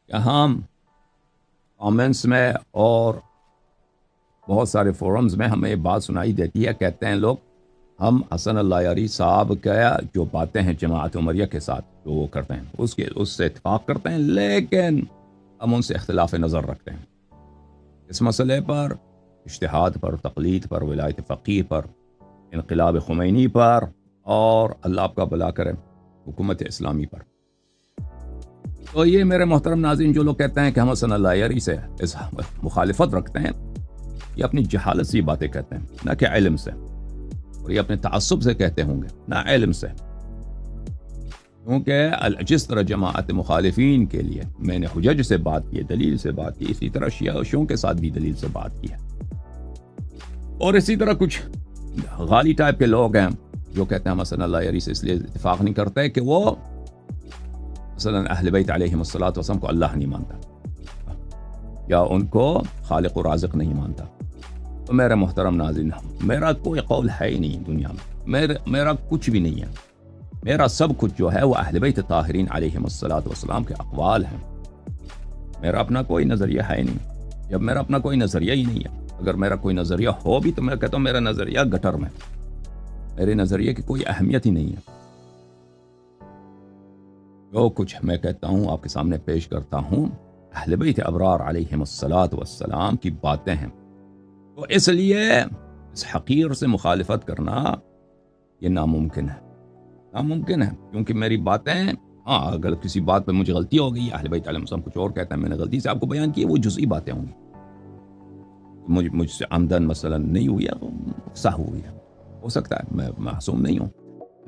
کہ ہم کامنٹس میں اور بہت سارے فورمز میں ہمیں یہ بات سنائی دیتی ہے، کہتے ہیں لوگ ہم حسن اللہ یاری صاحب کا جو باتیں ہیں جماعت عمریہ کے ساتھ جو وہ کرتے ہیں اس سے اتفاق کرتے ہیں، لیکن ہم ان سے اختلاف نظر رکھتے ہیں اس مسئلے پر، اجتہاد پر، تقلید پر، ولایت فقیہ پر، انقلاب خمینی پر، اور اللہ آپ کا بھلا کرے حکومت اسلامی پر۔ تو یہ میرے محترم ناظرین جو لوگ کہتے ہیں کہ ہم حسن اللہ یاری سے مخالفت رکھتے ہیں، یہ اپنی جہالت سے یہ باتیں کہتے ہیں، نہ کہ علم سے، اور یہ اپنے تعصب سے کہتے ہوں گے، نہ علم سے۔ کیونکہ جس طرح جماعت مخالفین کے لیے میں نے حجج سے بات کی، دلیل سے بات کی، اسی طرح شیعہ و شیعوں کے ساتھ بھی دلیل سے بات کی ہے۔ اور اسی طرح کچھ غالی ٹائپ کے لوگ ہیں جو کہتے ہیں ہم حسن اللہ یاری سے اس لیے اتفاق نہیں کرتے کہ وہ مثلا اہل بیت علیہم الصلوۃ والسلام کو اللہ نہیں مانتا، یا ان کو خالق و رازق نہیں مانتا۔ تو میرے محترم ناظرین، میرا کوئی قول ہے ہی نہیں دنیا میں، میرا کچھ بھی نہیں ہے، میرا سب کچھ جو ہے وہ اہل بیت طاہرین علیہم الصلوۃ والسلام کے اقوال ہیں۔ میرا اپنا کوئی نظریہ ہے نہیں۔ جب میرا اپنا کوئی نظریہ ہی نہیں ہے، اگر میرا کوئی نظریہ ہو بھی تو میں کہتا ہوں میرا نظریہ گٹر میں، میرے نظریے کی کوئی اہمیت ہی نہیں ہے۔ جو کچھ میں کہتا ہوں آپ کے سامنے پیش کرتا ہوں، اہل بیت ابرار علیہم الصلوۃ والسلام کی باتیں ہیں، تو اس لیے اس حقیر سے مخالفت کرنا یہ ناممکن ہے، ناممکن ہے، کیونکہ میری باتیں، ہاں اگر کسی بات پہ مجھے غلطی ہو گئی، اہل بیت علیہ السلام کچھ اور کہتا ہے، میں نے غلطی سے آپ کو بیان کی، وہ جزئی باتیں ہوں گی، مجھ سے عمدن مثلا نہیں ہوئی ہے، سہو ہوئی ہے، ہو سکتا ہے، میں معصوم نہیں ہوں،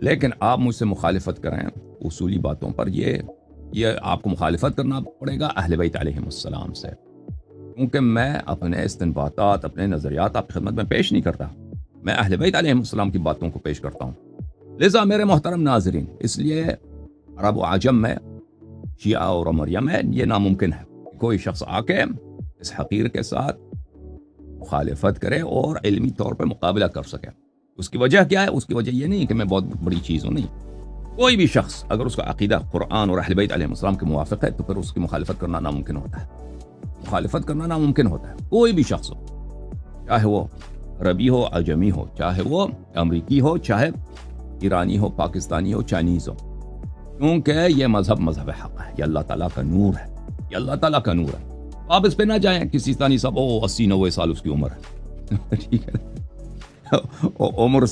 لیکن آپ مجھ سے مخالفت کریں اصولی باتوں پر، یہ آپ کو مخالفت کرنا پڑے گا اہل بیت علیہم السلام سے، کیونکہ میں اپنے استنباطات، اپنے نظریات آپ کی خدمت میں پیش نہیں کرتا، میں اہل بیت علیہم السلام کی باتوں کو پیش کرتا ہوں۔ لذا میرے محترم ناظرین، اس لیے عرب و عجم میں، شیعہ اور عمریہ میں یہ ناممکن ہے کہ کوئی شخص آ کے اس حقیر کے ساتھ مخالفت کرے اور علمی طور پہ مقابلہ کر سکے۔ اس کی وجہ کیا ہے؟ اس کی وجہ یہ نہیں کہ میں بہت بڑی چیز ہوں، نہیں، کوئی بھی شخص اگر اس کا عقیدہ قرآن اور اہل بیت علیہ السلام کے موافق ہے تو پھر اس کی مخالفت کرنا ناممکن ہوتا ہے، مخالفت کرنا ناممکن ہوتا ہے، کوئی بھی شخص ہو، چاہے وہ عربی ہو، عجمی ہو، چاہے وہ امریکی ہو، چاہے ایرانی ہو، پاکستانی ہو، چائنیز ہو، کیونکہ یہ مذہب حق ہے، یہ اللہ تعالیٰ کا نور ہے، یہ اللہ تعالیٰ کا نور ہے۔ آپ اس پہ نہ جائیں کسی ثانی صاحب 80-90 سال اس کی عمر ہے، ٹھیک ہے، عمر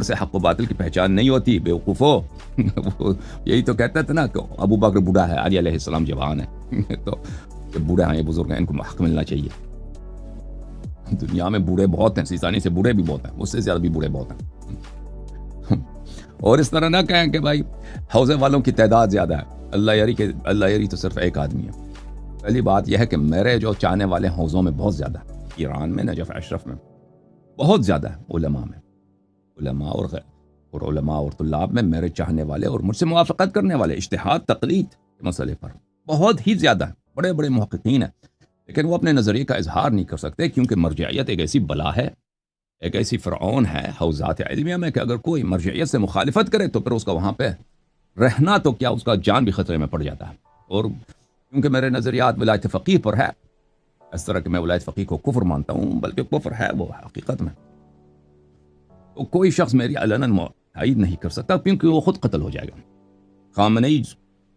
سے حق و باطل کی پہچان نہیں ہوتی، بیوقوفو، یہی تو کہتے تھے نا کہ ابو بکر بوڑھا ہے، علی علیہ السلام جوان ہے، تو یہ بوڑھے ہیں، یہ بزرگ ہیں، ان کو حق ملنا چاہیے۔ دنیا میں بوڑھے بہت ہیں، سیسانی سے بوڑھے بھی بہت ہیں، اس سے زیادہ بھی بوڑھے بہت ہیں، اور اس طرح نہ کہیں کہ بھائی حوضے والوں کی تعداد زیادہ ہے، اللہ یاری تو صرف ایک آدمی ہے۔ پہلی بات یہ ہے کہ میرے جو چاہنے والے حوضوں میں بہت زیادہ ہے، ایران میں، نجف اشرف میں بہت زیادہ ہے، علماء میں، علماء اور طلاب میں میرے چاہنے والے اور مجھ سے موافقت کرنے والے اجتہاد تقلید کے مسئلے پر بہت ہی زیادہ ہیں، بڑے بڑے محققین ہیں، لیکن وہ اپنے نظریے کا اظہار نہیں کر سکتے، کیونکہ مرجعیت ایک ایسی بلا ہے، ایک ایسی فرعون ہے حوزات علمیہ میں، کہ اگر کوئی مرجعیت سے مخالفت کرے تو پھر اس کا وہاں پہ رہنا تو کیا، اس کا جان بھی خطرے میں پڑ جاتا ہے۔ اور کیونکہ میرے نظریات ولایت فقیہ پر ہے، اس طرح کہ میں ولایت فقیہ کو کفر مانتا ہوں، بلکہ کفر ہے وہ حقیقت میں، تو کوئی شخص میری علناً تائید نہیں کر سکتا، کیونکہ وہ خود قتل ہو جائے گا۔ خامنئی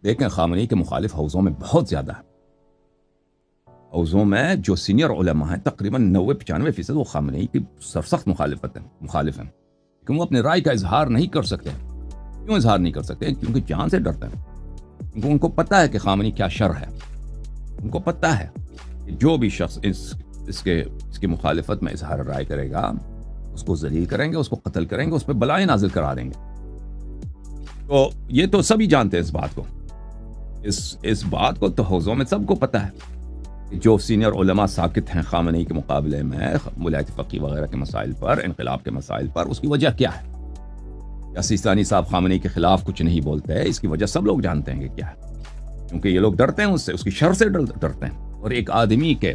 دیکھیں، خامنئی کے مخالف حوزوں میں بہت زیادہ ہے، حوزوں میں جو سینئر علماء ہیں تقریباً 90-95% وہ خامنئی کی سرسخت مخالف ہیں، لیکن وہ اپنے رائے کا اظہار نہیں کر سکتے۔ کیوں اظہار نہیں کر سکتے؟ کیونکہ جان سے ڈرتے ہیں، کیونکہ ان کو پتہ ہے کہ خامنئی کیا شر ہے، ان کو پتہ ہے کہ جو بھی شخص اس کی مخالفت میں اظہار رائے کرے گا، اس کو ذلیل کریں گے، اس کو قتل کریں گے، اس پہ بلائیں نازل کرا دیں گے۔ تو یہ تو سبھی جانتے ہیں اس بات کو، اس بات کو تو حوزوں میں سب کو پتہ ہے کہ جو سینئر علماء ساکت ہیں خامنئی کے مقابلے میں ولایت فقیہ وغیرہ کے مسائل پر، انقلاب کے مسائل پر، اس کی وجہ کیا ہے؟ یا سیستانی صاحب خامنئی کے خلاف کچھ نہیں بولتے، اس کی وجہ سب لوگ جانتے ہیں کہ کیا ہے، کیونکہ یہ لوگ ڈرتے ہیں اس سے، اس کی شر سے ڈرتے ہیں، اور ایک آدمی کے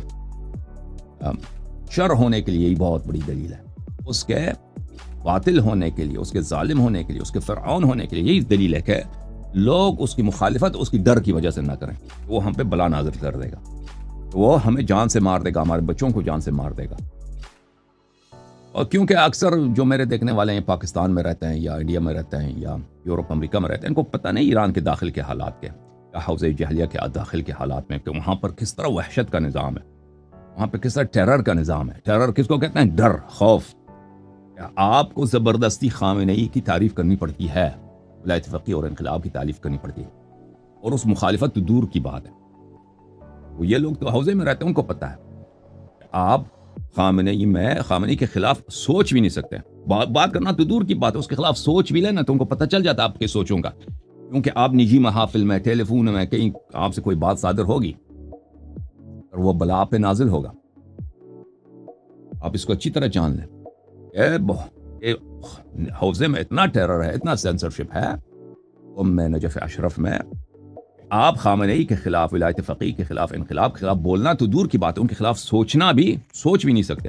شر ہونے کے لیے یہی بہت بڑی دلیل ہے، اس کے باطل ہونے کے لیے، اس کے ظالم ہونے کے لیے، اس کے فرعون ہونے کے لیے یہی دلیل ہے کہ لوگ اس کی مخالفت اس کی ڈر کی وجہ سے نہ کریں، وہ ہم پہ بلا نازل کر دے گا، وہ ہمیں جان سے مار دے گا، ہمارے بچوں کو جان سے مار دے گا۔ اور کیونکہ اکثر جو میرے دیکھنے والے ہیں پاکستان میں رہتے ہیں یا انڈیا میں رہتے ہیں یا یورپ امریکہ میں رہتے ہیں، ان کو پتہ نہیں ایران کے داخل کے حالات کے یا حوض جہلیہ کے داخل کے حالات میں کہ وہاں پر کس طرح وحشت کا نظام ہے، وہاں پہ کس طرح ٹیرر کا نظام ہے۔ ٹیرر کس کو کہتے ہیں؟ ڈر، خوف۔ آپ کو زبردستی خامنئی کی تعریف کرنی پڑتی ہے، ولایت فقیہ اور انقلاب کی تعریف کرنی پڑتی ہے، اور اس مخالفت تو دور کی بات ہے۔ وہ یہ لوگ تو حوضے میں رہتے ہیں، ان کو پتہ ہے کہ آپ خامنئی کے خلاف سوچ بھی نہیں سکتے۔ بات کرنا تو دور کی بات ہے، اس کے خلاف سوچ بھی لینا تو ان کو پتہ چل جاتا ہے آپ کے سوچوں کا، کیونکہ آپ نجی محافل میں، ٹیلی فون میں، کہیں آپ سے کوئی بات صادر ہوگی اور وہ بلا آپ پہ نازل ہوگا۔ آپ اس کو اچھی طرح جان لیں۔ حوضے میں اتنا ٹیرر ہے، اتنا سینسرشپ ہے، میں نجف اشرف میں آپ خامنئی کے خلاف، ولایت فقیہ کے خلاف، انقلاب کے خلاف بولنا تو دور کی بات ہے، ان کے خلاف سوچ بھی نہیں سکتے۔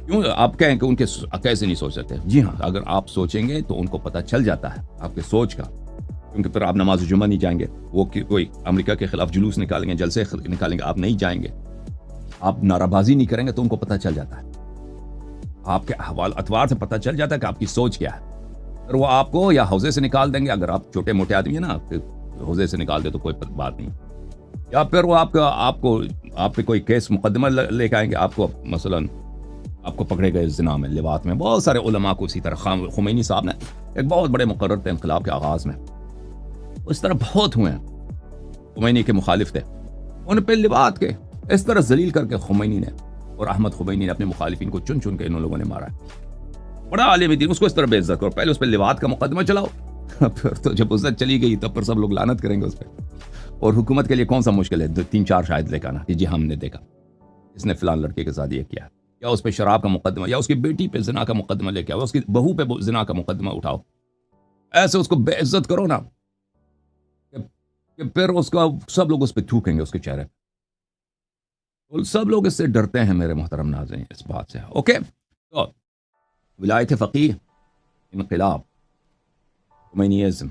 کیوں آپ کہیں کہ ان کے کیسے نہیں سوچ سکتے؟ جی ہاں، اگر آپ سوچیں گے تو ان کو پتہ چل جاتا ہے آپ کے سوچ کا، کیونکہ پھر آپ نماز جمعہ نہیں جائیں گے، وہ کوئی امریکہ کے خلاف جلوس نکالیں گے، جلسے نکالیں گے، آپ نہیں جائیں گے، آپ نعرہ بازی نہیں کریں گے، تو ان کو پتہ چل جاتا ہے، آپ کے احوال اتوار سے پتہ چل جاتا ہے کہ آپ کی سوچ کیا ہے۔ پھر وہ آپ کو یا حوضے سے نکال دیں گے، اگر آپ چھوٹے موٹے آدمی ہیں نا، حوضے سے نکال دے تو کوئی بات نہیں، یا پھر وہ آپ پہ کوئی کیس مقدمہ لے کے آئیں گے، آپ کو مثلاً آپ کو پکڑے گئے زنا میں، لواط میں۔ بہت سارے علماء کو اسی طرح، خمینی صاحب نے ایک بہت بڑے مقرر تھے انقلاب کے آغاز میں، اس طرح بہت ہوئے ہیں خمینی کے مخالف تھے، ان پہ لواط کے اس طرح ذلیل کر کے خمینی نے اور احمد خمینی نے اپنے مخالفین کو چن چن کے انہوں لوگوں نے مارا ہے۔ بڑا عالم دین، اس کو اس طرح بے عزت کرو، پہلے اس پہ لواط کا مقدمہ چلاؤ، پھر تو جب عزت چلی گئی تب پھر سب لوگ لعنت کریں گے اس پہ۔ اور حکومت کے لیے کون سا مشکل ہے 3-4 شاہد لے کے آنا کہ جی ہم نے دیکھا اس نے فلان لڑکے کے ساتھ یہ کیا، یا اس پہ شراب کا مقدمہ، یا اس کی بیٹی پہ زنا کا مقدمہ لے کے آؤ، اس کی بہو پہ زنا کا مقدمہ اٹھاؤ، ایسے اس کو بے عزت کرو نا کہ پھر اس کا سب لوگ اس پہ تھوکیں گے، اس کے چہرے پہ۔ سب لوگ اس سے ڈرتے ہیں میرے محترم ناظرین، اس بات سے۔ اوکے، تو ولایت فقیہ، انقلاب، خمینیزم،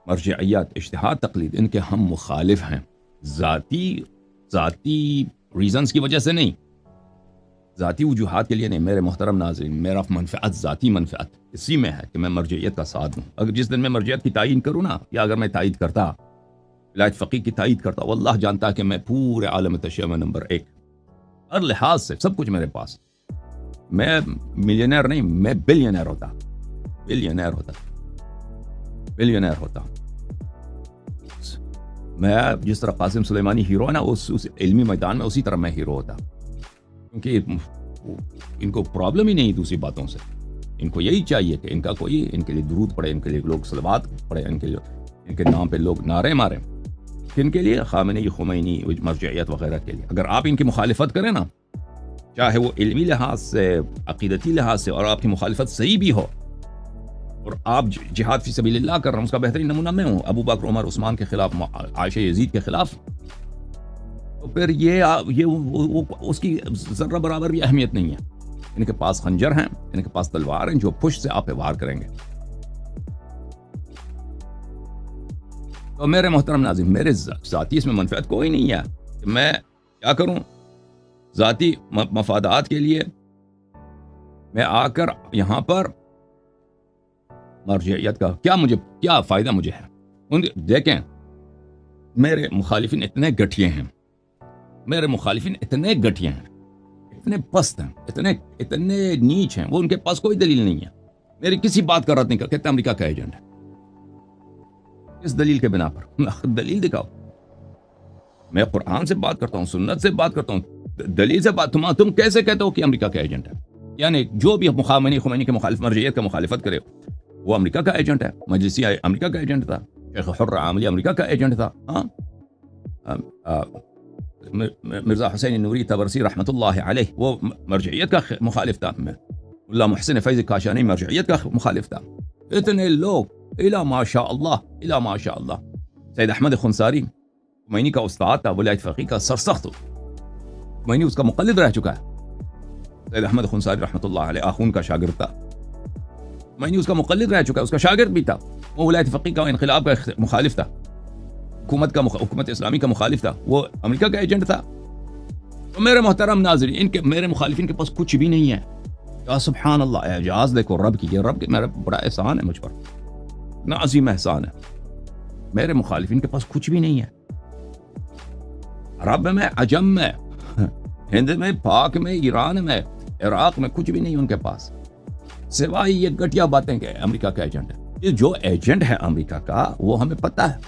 مرجعیت، اجتہاد، تقلید، ان کے ہم مخالف ہیں، ذاتی ریزنز کی وجہ سے نہیں، ذاتی وجوہات کے لیے نہیں۔ میرے محترم ناظرین، میرا منفعت، ذاتی منفعت اسی میں ہے کہ میں مرجعیت کا ساتھ دوں۔ اگر جس دن میں مرجعیت کی تعین کروں نا، یا اگر میں تائید کرتا، ولایت فقیہ کی تائید کرتا، واللہ جانتا کہ میں پورے عالم تشیع میں نمبر 1، ہر لحاظ سے، سب کچھ میرے پاس، میں ملینئر نہیں، میں بلینئر ہوتا، بلینئر ہوتا۔ میں جس طرح قاسم سلیمانی ہیرو ہے نا، اس علمی میدان میں، اسی طرح میں ہیرو ہوتا، کیونکہ ان کو پرابلم ہی نہیں دوسری باتوں سے، ان کو یہی چاہیے کہ ان کے لیے درود پڑھے، ان کے لیے لوگ صلوات پڑھے، ان کے نام پہ لوگ نعرے ماریں، ان کے لیے خامنئی، خمینی، مرجعیت وغیرہ کے لیے۔ اگر آپ ان کی مخالفت کریں نا، چاہے وہ علمی لحاظ سے، عقیدتی لحاظ سے، اور آپ کی مخالفت صحیح بھی ہو، اور آپ جہاد فی سبیل اللہ کر رہے ہیں، اس کا بہترین نمونہ میں ہوں، ابو بکر، عمر، عثمان کے خلاف، عائشہ، یزید کے خلاف، تو پھر یہ اس کی ذرہ برابر بھی اہمیت نہیں ہے۔ ان کے پاس خنجر ہیں، ان کے پاس تلوار ہیں، جو پشت سے آپ پہ وار کریں گے۔ تو میرے محترم ناظرین، میرے ذاتی اس میں منفعت کوئی نہیں ہے کہ میں کیا کروں، ذاتی مفادات کے لیے میں آ کر یہاں پر مرجعیت کا کیا فائدہ مجھے ہے۔ دیکھیں، میرے مخالفین اتنے گٹھیے ہیں، اتنے پست ہیں، اتنے نیچ ہیں، وہ ان کے پاس کوئی دلیل نہیں ہے، میری کسی بات کا رد نہیں کرتے، کہتے ہیں امریکہ کا ایجنٹ ہے۔ کس دلیل کے بنا پر؟ دلیل دکھاؤ۔ میں قرآن سے بات کرتا ہوں، سنت سے بات کرتا ہوں، دلیل سے بات۔ تم کیسے کہتے ہو کہ امریکہ کا ایجنٹ ہے؟ یعنی جو بھی خمینی کے مخالف، مرجعیت کا مخالفت کرے، وہ امریکہ کا ایجنٹ ہے۔ مجلسی امریکہ کا ایجنٹ تھا، شیخ حر عاملی امریکہ کا ایجنٹ تھا، مرزا حسین نوری طبرسی رحمۃ اللہ علیہ وہ مرجعیت کا مخالف تھا، اللہ محسن فیض کاشانی مرجعیت کا مخالف تھا۔ اتنے لوگ، الا ماشاء اللہ۔ سید احمد خنساری خمینی کا استاد تھا، ولایت فقیہ کا سرسخت، خمینی اس کا مقلد رہ چکا ہے۔ سید احمد خنساری رحمۃ اللہ علیہ آخون کا شاگرد تھا، خمینی اس کا مقلد رہ چکا ہے، اس کا شاگرد بھی تھا، وہ ولایت فقیہ کا انقلاب کا مخالف تھا، حکومت اسلامی کا مخالف تھا، وہ امریکہ کا ایجنٹ تھا۔ تو میرے محترم ناظرین، میرے مخالفین کے پاس کچھ بھی نہیں ہے۔ یا سبحان اللہ، اعجاز دیکھو رب کی، یہ رب کی میرا بڑا احسان ہے مجھ پر، اتنا عظیم احسان ہے۔ میرے مخالفین کے پاس کچھ بھی نہیں ہے، عرب میں، عجم میں، ہند میں، پاک میں، ایران میں، عراق میں کچھ بھی نہیں ان کے پاس، سوائے یہ گٹیا باتیں کہ امریکہ کا ایجنٹ ہے۔ یہ جو ایجنٹ ہے امریکہ کا وہ ہمیں پتہ ہے۔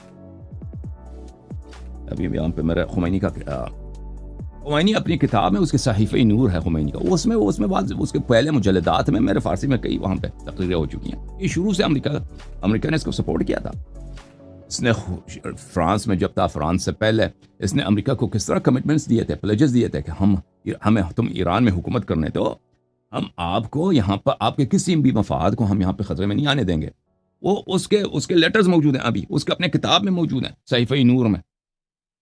ابھی یہاں پہ میرا خمینی اپنی کتاب میں، اس کے صحیفہ نور ہے خمینی کا، اس میں اس کے پہلے مجلدات میں میرے فارسی میں کئی وہاں پہ تقریریں ہو چکی ہیں۔ یہ شروع سے امریکہ نے اس کو سپورٹ کیا تھا۔ اس نے فرانس میں جب تھا، فرانس سے پہلے اس نے امریکہ کو کس طرح کمٹمنٹس دیے تھے، پلیجز دیے تھے کہ تم ایران میں حکومت کرنے تو ہم آپ کو یہاں پر آپ کے کسی بھی مفاد کو ہم یہاں پہ خطرے میں نہیں آنے دیں گے۔ وہ اس کے لیٹرز موجود ہیں، ابھی اس کے اپنے کتاب میں موجود ہیں، صحیفہ نور میں۔